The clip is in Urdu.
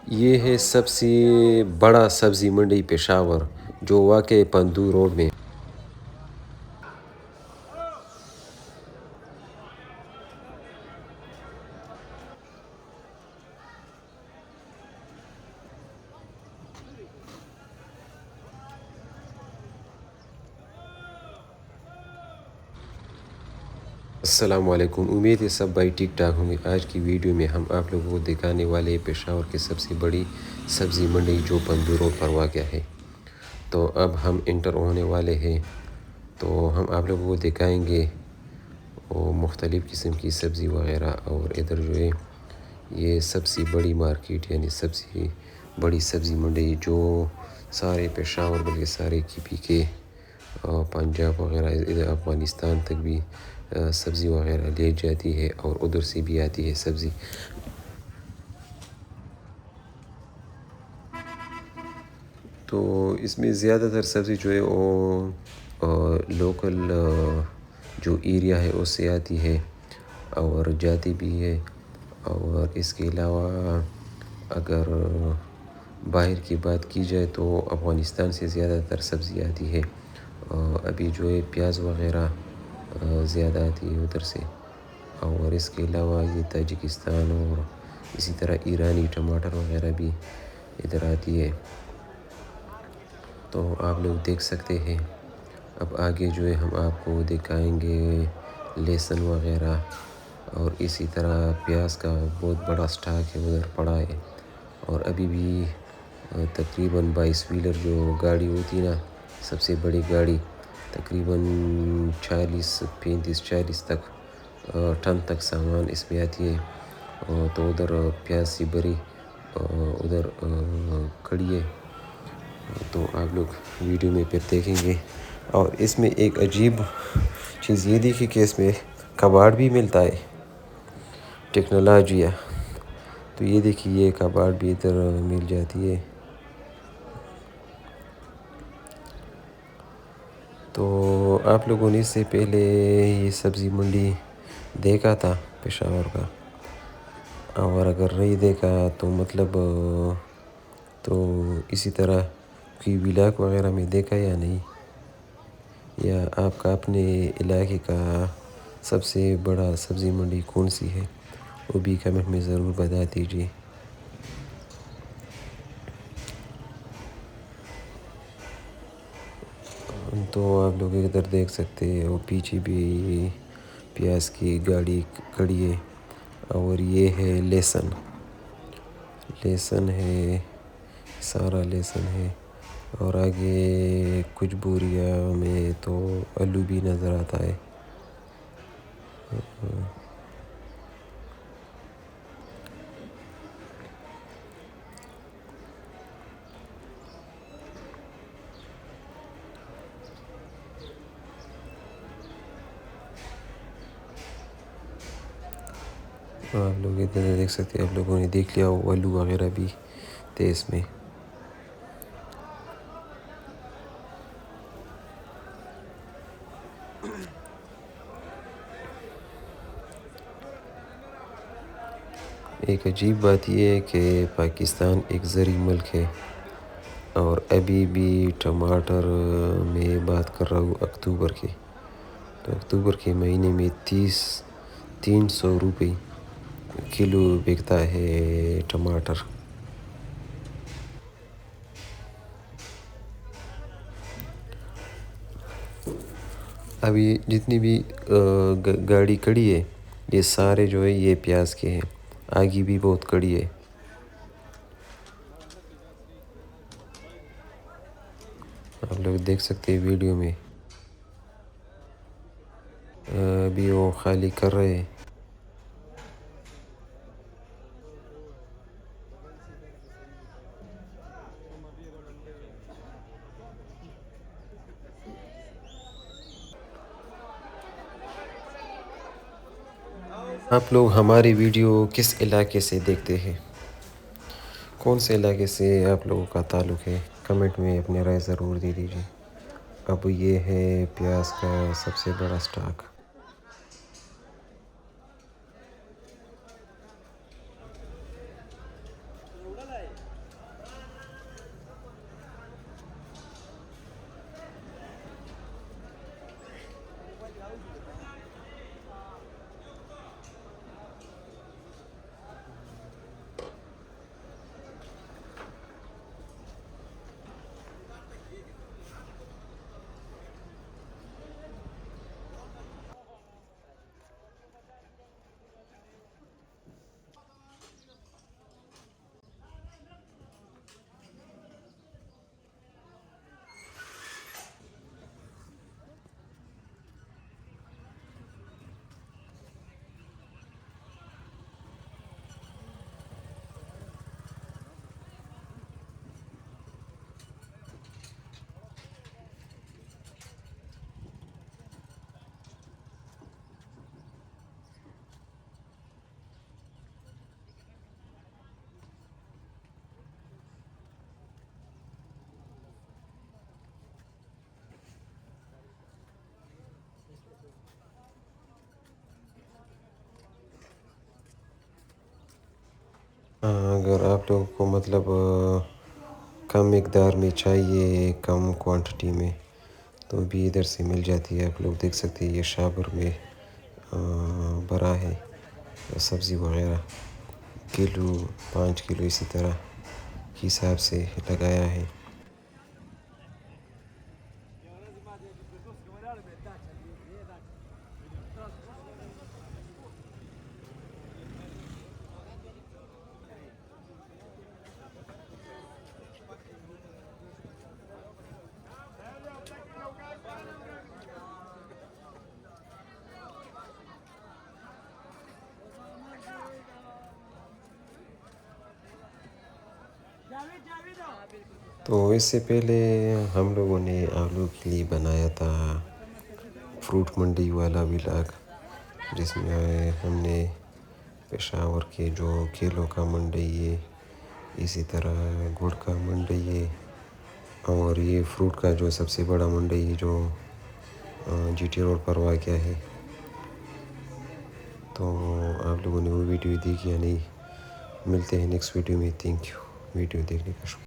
یہ ہے سب سے بڑا سبزی منڈی پشاور جو واقع پندو روڈ میں۔ السلام علیکم، امید ہے سب بھائی ٹھیک ٹھاک ہوں گے۔ آج کی ویڈیو میں ہم آپ لوگوں کو دکھانے والے ہیں پشاور کی سب سے بڑی سبزی منڈی جو پندو روڈ پر واقع ہے۔ تو اب ہم انٹر ہونے والے ہیں، تو ہم آپ لوگوں کو دکھائیں گے وہ مختلف قسم کی سبزی وغیرہ، اور ادھر جو ہے یہ سب سے بڑی مارکیٹ یعنی سب سے بڑی سبزی منڈی جو سارے پشاور بلکہ سارے KP کے پنجاب وغیرہ ادھر افغانستان تک بھی سبزی وغیرہ لے جاتی ہے، اور ادھر سے بھی آتی ہے سبزی۔ تو اس میں زیادہ تر سبزی جو ہے وہ لوکل جو ایریا ہے اس سے آتی ہے اور جاتی بھی ہے، اور اس کے علاوہ اگر باہر کی بات کی جائے تو افغانستان سے زیادہ تر سبزی آتی ہے۔ ابھی جو ہے پیاز وغیرہ زیادہ آتی ہے ادھر سے، اور اس کے علاوہ یہ تاجکستان اور اسی طرح ایرانی ٹماٹر وغیرہ بھی ادھر آتی ہے۔ تو آپ لوگ دیکھ سکتے ہیں۔ اب آگے جو ہے ہم آپ کو دکھائیں گے لہسن وغیرہ، اور اسی طرح پیاز کا بہت بڑا سٹاک ہے ادھر پڑا ہے، اور ابھی بھی تقریباً 22 ویلر جو گاڑی ہوتی نا، سب سے بڑی گاڑی، تقریباً 40 تک ٹن تک سامان اس میں آتی ہے۔ تو ادھر پیاز سی بری ادھر کھڑی ہے، تو آپ لوگ ویڈیو میں پھر دیکھیں گے۔ اور اس میں ایک عجیب چیز یہ دیکھی کہ اس میں کباڑ بھی ملتا ہے، ٹیکنالوجی ہے۔ تو یہ دیکھیے یہ کباڑ بھی ادھر مل جاتی ہے۔ تو آپ لوگوں نے اس سے پہلے یہ سبزی منڈی دیکھا تھا پشاور کا، اور اگر نہیں دیکھا تو مطلب تو اسی طرح کوئی ولاگ وغیرہ میں دیکھا یا نہیں، یا آپ کا اپنے علاقے کا سب سے بڑا سبزی منڈی کون سی ہے وہ بھی کمنٹ میں ضرور بتا دیجیے۔ تو آپ لوگ ادھر دیکھ سکتے ہیں، اور پیچھے بھی پیاز کی گاڑی کھڑی ہے، اور یہ ہے لہسن ہے، سارا لہسن ہے، اور آگے کچھ بوریاں میں تو آلو بھی نظر آتا ہے۔ آپ لوگ ادھر دیکھ سکتے ہیں، آپ لوگوں نے دیکھ لیا وہ آلو وغیرہ بھی تھے اس میں۔ ایک عجیب بات یہ ہے کہ پاکستان ایک زرعی ملک ہے، اور ابھی بھی ٹماٹر میں بات کر رہا ہوں اکتوبر کے، تو اکتوبر کے مہینے میں 300 روپے کلو بکتا ہے ٹماٹر۔ ابھی جتنی بھی گاڑی کھڑی ہے یہ سارے جو ہے یہ پیاز کے ہیں، آگے بھی بہت کھڑی ہے۔ آپ لوگ دیکھ سکتے ہیں ویڈیو میں، ابھی وہ خالی کر رہے ہیں۔ آپ لوگ ہماری ویڈیو کس علاقے سے دیکھتے ہیں؟ کون سے علاقے سے آپ لوگوں کا تعلق ہے؟ کمنٹ میں اپنے رائے ضرور دے دیجیے۔ اب یہ ہے پیاز کا سب سے بڑا سٹاک۔ اگر آپ لوگوں کو مطلب کم مقدار میں چاہیے، کم کوانٹٹی میں، تو بھی ادھر سے مل جاتی ہے۔ آپ لوگ دیکھ سکتے ہیں یہ شابر میں بھرا ہے سبزی وغیرہ، کلو 5 کلو اسی طرح کے حساب سے لگایا ہے۔ تو اس سے پہلے ہم لوگوں نے آلو کے لیے بنایا تھا فروٹ منڈی والا ولاگ، جس میں ہم نے پشاور کے جو کھیلوں کا منڈی ہے، اسی طرح گڑ کا منڈی ہے، اور یہ فروٹ کا جو سب سے بڑا منڈی ہے جو جی ٹی روڈ پر واقع ہے۔ تو آپ لوگوں نے وہ ویڈیو دیکھی یا نہیں؟ ملتے ہیں نیکسٹ ویڈیو میں۔ تھینک یو ویڈیو دیکھنے کا شکریہ۔